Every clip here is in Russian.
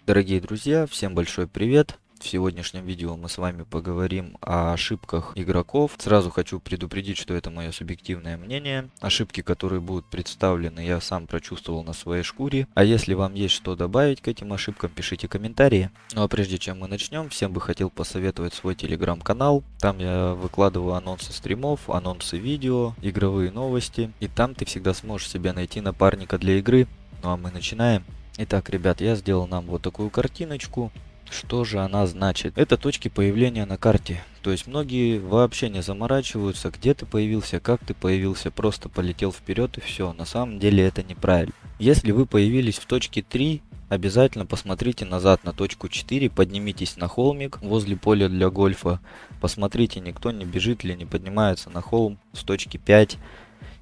Дорогие друзья, всем большой привет! В сегодняшнем видео мы с вами поговорим о ошибках игроков. Сразу хочу предупредить, что это мое субъективное мнение. Ошибки, которые будут представлены, я сам прочувствовал на своей шкуре. А если вам есть что добавить к этим ошибкам, пишите комментарии. Ну а прежде чем мы начнем, всем бы хотел посоветовать свой телеграм-канал. Там я выкладываю анонсы стримов, анонсы видео, игровые новости. И там ты всегда сможешь себе найти напарника для игры. Ну а мы начинаем. Итак, ребят, я сделал нам вот такую картиночку. Что же она значит? Это точки появления на карте. То есть многие вообще не заморачиваются, где ты появился, как ты появился, просто полетел вперед и все. На самом деле это неправильно. Если вы появились в точке 3, обязательно посмотрите назад на точку 4, поднимитесь на холмик возле поля для гольфа. Посмотрите, никто не бежит или не поднимается на холм с точки 5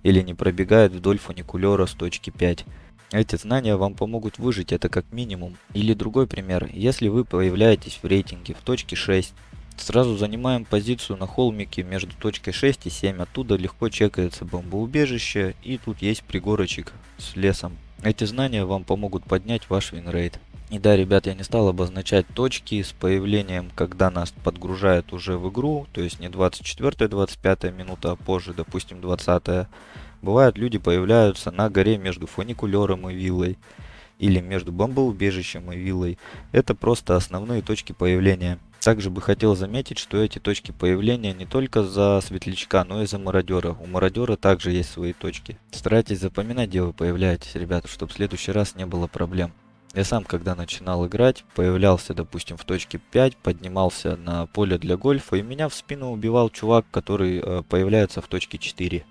или не пробегает вдоль фуникулера с точки 5. Эти знания вам помогут выжить, это как минимум. Или другой пример. Если вы появляетесь в рейтинге в точке 6, сразу занимаем позицию на холмике между точкой 6 и 7. Оттуда легко чекается бомбоубежище, и тут есть пригорочек с лесом. Эти знания вам помогут поднять ваш винрейт. И да, ребят, я не стал обозначать точки с появлением, когда нас подгружают уже в игру, то есть не 24-25 минута, а позже, допустим, 20. Бывает, люди появляются на горе между фуникулером и виллой, или между бомбоубежищем и виллой. Это просто основные точки появления. Также бы хотел заметить, что эти точки появления не только за светлячка, но и за мародера. У мародера также есть свои точки. Старайтесь запоминать, где вы появляетесь, ребята, чтобы в следующий раз не было проблем. Я сам, когда начинал играть, появлялся, допустим, в точке 5, поднимался на поле для гольфа, и меня в спину убивал чувак, который появляется в точке 4.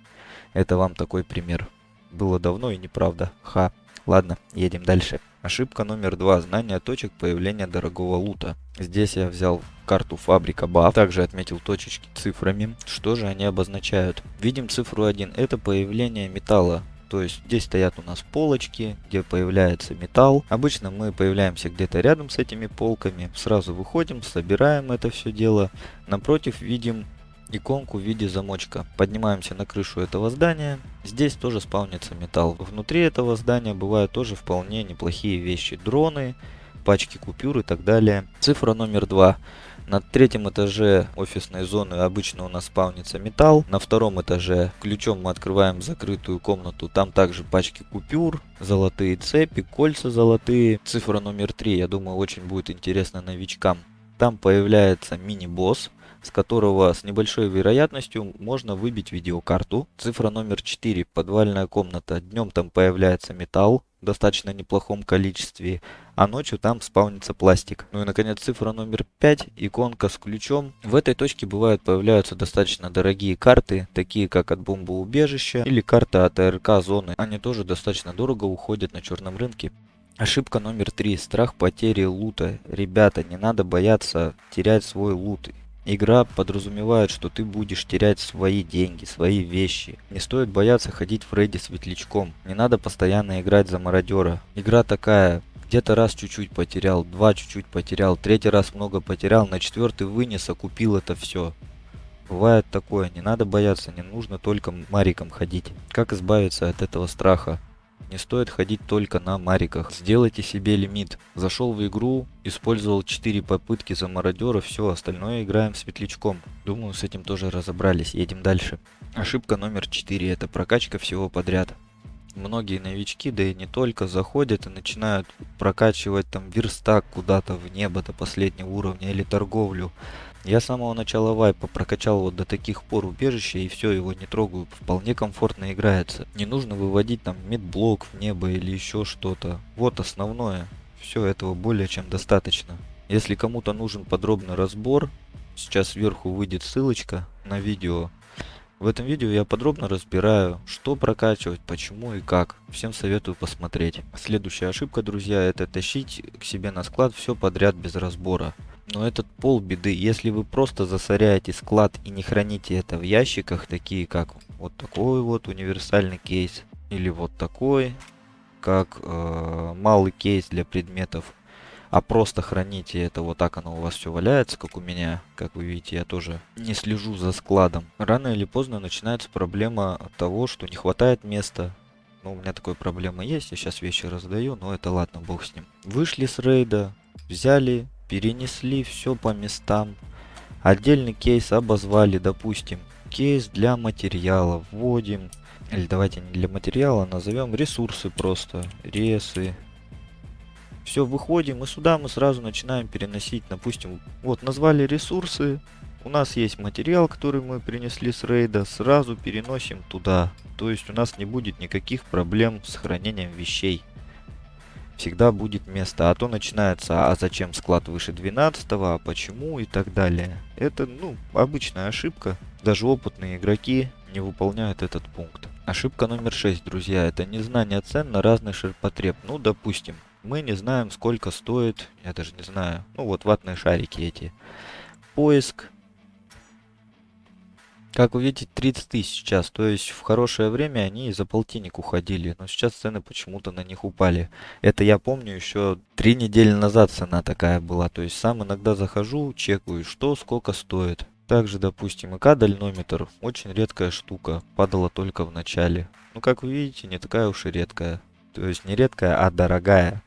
Это вам такой пример. Было давно и неправда. Ха. Ладно, едем дальше. Ошибка номер 2. Знание точек появления дорогого лута. Здесь я взял карту фабрика Баф. Также отметил точечки цифрами. Что же они обозначают? Видим цифру 1. Это появление металла. То есть здесь стоят у нас полочки, где появляется металл. Обычно мы появляемся где-то рядом с этими полками. Сразу выходим, собираем это все дело. Напротив видим иконку в виде замочка. Поднимаемся на крышу этого здания. Здесь тоже спавнится металл. Внутри этого здания бывают тоже вполне неплохие вещи. Дроны, пачки купюр и так далее. Цифра номер 2. На третьем этаже офисной зоны обычно у нас спавнится металл. На втором этаже ключом мы открываем закрытую комнату. Там также пачки купюр, золотые цепи, кольца золотые. Цифра номер 3, я думаю, очень будет интересно новичкам. Там появляется мини-босс, с которого с небольшой вероятностью можно выбить видеокарту. Цифра номер 4. Подвальная комната. Днем там появляется металл в достаточно неплохом количестве, а ночью там спавнится пластик. Ну и наконец цифра номер 5. Иконка с ключом. В этой точке появляются достаточно дорогие карты, такие как от бомбоубежища или карта от АРК зоны. Они тоже достаточно дорого уходят на черном рынке. Ошибка номер 3. Страх потери лута. Ребята, не надо бояться терять свой лут. Игра подразумевает, что ты будешь терять свои деньги, свои вещи. Не стоит бояться ходить в рейде светлячком. Не надо постоянно играть за мародера. Игра такая. Где-то раз чуть-чуть потерял, два чуть-чуть потерял, третий раз много потерял, на четвертый вынес, а купил это все. Бывает такое, не надо бояться, не нужно только мариком ходить. Как избавиться от этого страха? Не стоит ходить только на мариках. Сделайте себе лимит. Зашел в игру, использовал 4 попытки за мародера, все, остальное играем светлячком. Думаю, с этим тоже разобрались. Едем дальше. Ошибка номер 4. Это прокачка всего подряд. Многие новички, да и не только, заходят и начинают прокачивать там верстак куда-то в небо до последнего уровня или торговлю. Я с самого начала вайпа прокачал вот до таких пор убежище и все, его не трогаю, вполне комфортно играется. Не нужно выводить там медблок в небо или еще что-то. Вот основное. Все этого более чем достаточно. Если кому-то нужен подробный разбор, сейчас сверху выйдет ссылочка на видео. В этом видео я подробно разбираю, что прокачивать, почему и как. Всем советую посмотреть. Следующая ошибка, друзья, это тащить к себе на склад все подряд без разбора. Но этот полбеды. Если вы просто засоряете склад и не храните это в ящиках, такие как вот такой вот универсальный кейс, или вот такой, как малый кейс для предметов, а просто храните это вот так, оно у вас все валяется, как у меня. Как вы видите, я тоже не слежу за складом. Рано или поздно начинается проблема от того, что не хватает места. Ну, у меня такой проблема есть, я сейчас вещи раздаю, но это ладно, бог с ним. Вышли с рейда, взяли, перенесли все по местам. Отдельный кейс обозвали, допустим, кейс для материала. Вводим, или давайте не для материала, назовем ресурсы просто, ресы. Все, выходим, и сюда мы сразу начинаем переносить, допустим, вот назвали ресурсы, у нас есть материал, который мы принесли с рейда, сразу переносим туда. То есть у нас не будет никаких проблем с хранением вещей. Всегда будет место, а то начинается, а зачем склад выше 12, а почему и так далее. Это, обычная ошибка, даже опытные игроки не выполняют этот пункт. Ошибка номер 6, друзья, это незнание цен на разный ширпотреб. Ну, допустим, мы не знаем, сколько стоит, я даже не знаю, вот ватные шарики эти. Поиск. Как вы видите, 30 тысяч сейчас, то есть в хорошее время они за полтинник уходили, но сейчас цены почему-то на них упали. Это я помню, еще 3 недели назад цена такая была, то есть сам иногда захожу, чекаю, что сколько стоит. Также, допустим, ИК-дальнометр, очень редкая штука, падала только в начале. Как вы видите, не такая уж и редкая, то есть не редкая, а дорогая.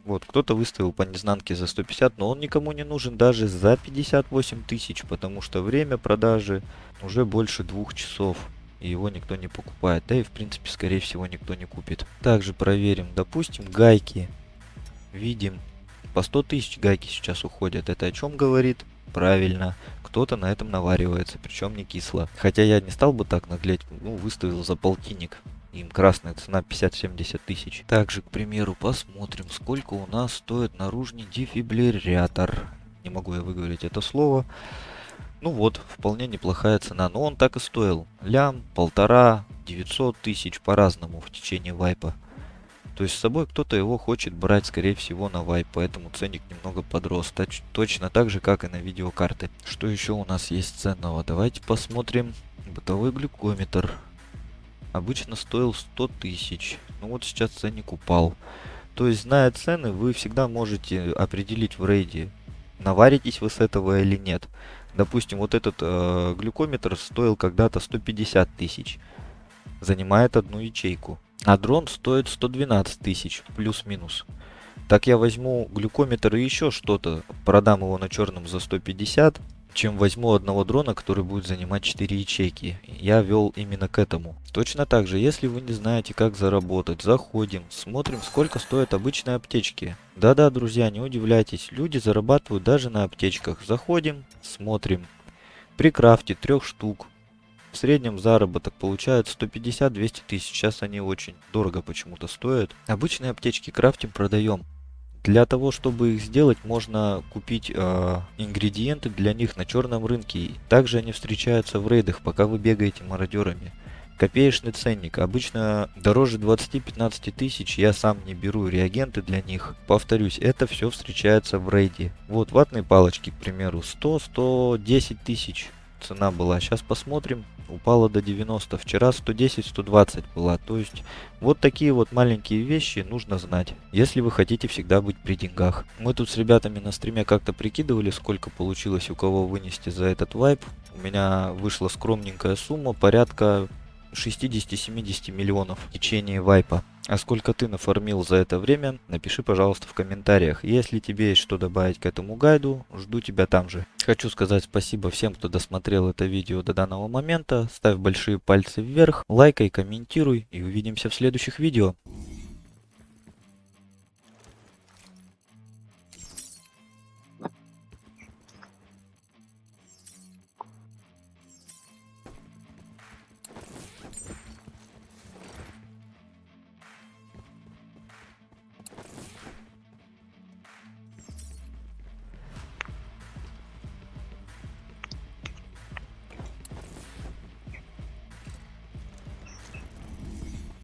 Вот, кто-то выставил по незнанке за 150, но он никому не нужен даже за 58 тысяч, потому что время продажи уже больше 2 часов, и его никто не покупает, да и в принципе, скорее всего, никто не купит. Также проверим, допустим, гайки. Видим, по 100 тысяч гайки сейчас уходят. Это о чем говорит? Правильно, кто-то на этом наваривается, причем не кисло. Хотя я не стал бы так наглеть, выставил за полтинник. Им красная цена 50-70 тысяч. Также, к примеру, посмотрим, сколько у нас стоит наружный дефибриллятор. Не могу я выговорить это слово. Вполне неплохая цена. Но он так и стоил. Лям, 1,5, 900 тысяч по-разному в течение вайпа. То есть с собой кто-то его хочет брать, скорее всего, на вайп. Поэтому ценник немного подрос. Точно так же, как и на видеокарты. Что еще у нас есть ценного? Давайте посмотрим. Бытовой глюкометр. Обычно стоил 100 тысяч. Сейчас ценник упал. То есть, зная цены, вы всегда можете определить в рейде, наваритесь вы с этого или нет. Допустим, вот этот глюкометр стоил когда-то 150 тысяч. Занимает одну ячейку. А дрон стоит 112 тысяч, плюс-минус. Так я возьму глюкометр и еще что-то, продам его на черном за 150, чем возьму одного дрона, который будет занимать 4 ячейки. Я вел именно к этому. Точно так же, если вы не знаете, как заработать, заходим, смотрим, сколько стоят обычные аптечки. Да-да, друзья, не удивляйтесь, люди зарабатывают даже на аптечках. Заходим, смотрим. При крафте 3 штук. В среднем заработок получает 150-200 тысяч. Сейчас они очень дорого почему-то стоят. Обычные аптечки крафтим, продаем. Для того, чтобы их сделать, можно купить ингредиенты для них на черном рынке. Также они встречаются в рейдах, пока вы бегаете мародерами. Копеечный ценник. Обычно дороже 20-15 тысяч. Я сам не беру реагенты для них. Повторюсь, это все встречается в рейде. Вот ватные палочки, к примеру, 100-110 тысяч цена была. Сейчас посмотрим. Упала до 90. Вчера 110-120 была. То есть вот такие вот маленькие вещи нужно знать, если вы хотите всегда быть при деньгах. Мы тут с ребятами на стриме как-то прикидывали, сколько получилось у кого вынести за этот вайп. У меня вышла скромненькая сумма, порядка 60-70 миллионов в течение вайпа. А сколько ты нафармил за это время, напиши, пожалуйста, в комментариях. Если тебе есть что добавить к этому гайду, жду тебя там же. Хочу сказать спасибо всем, кто досмотрел это видео до данного момента. Ставь большие пальцы вверх, лайкай, комментируй и увидимся в следующих видео.